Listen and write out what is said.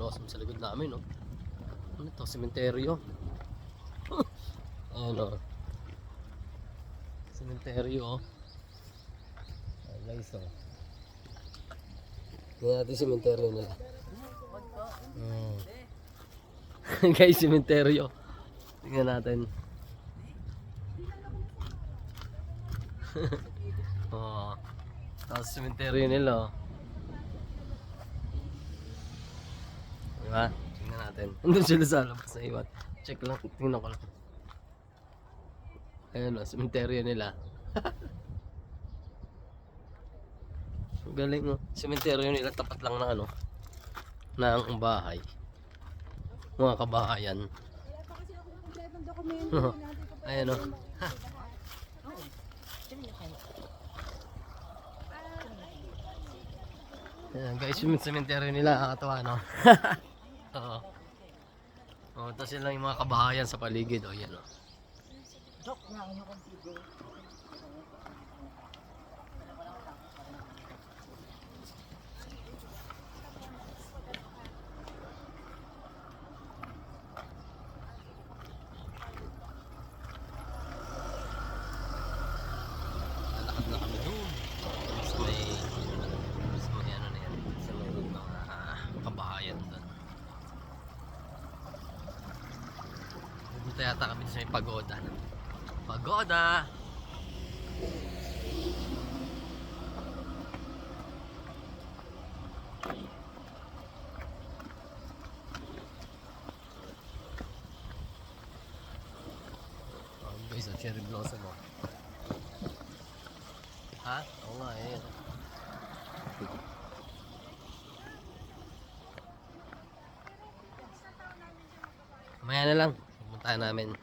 blossom sa likod namin, no? Ano to? Sementeryo. Ayan, oh. Sementeryo, oh. Ayan, guys, oh. Tingnan natin sementeryo nila. Guys, sementeryo. Tingnan natin. Oh. Tapos sementeryo nila, oh. Diba? Tingnan natin. Andun sila sa labas na iwan. Check lang. Tingnan ko lang. Ayun, o. Sementeryo nila. Galing, o. Sementeryo nila. Tapat lang na ano. Ng bahay. Mga kabahayan. Ayun, o. Ayan, guys, yung sementeryo nila. Nakakatawa, no? Oo. Oh, tapos yun lang yung mga kabahayan sa paligid, oh, yan, oh. Lalakad na kami doon. Sa may ano na yan, sa may mga kabahayan doon. Pupunta yata kami sa may pagoda. Pagoda! Oh, guys, ang cherry blossom, oh. Ha? Oo nga, eh. Mamaya na lang. Pupuntahan namin.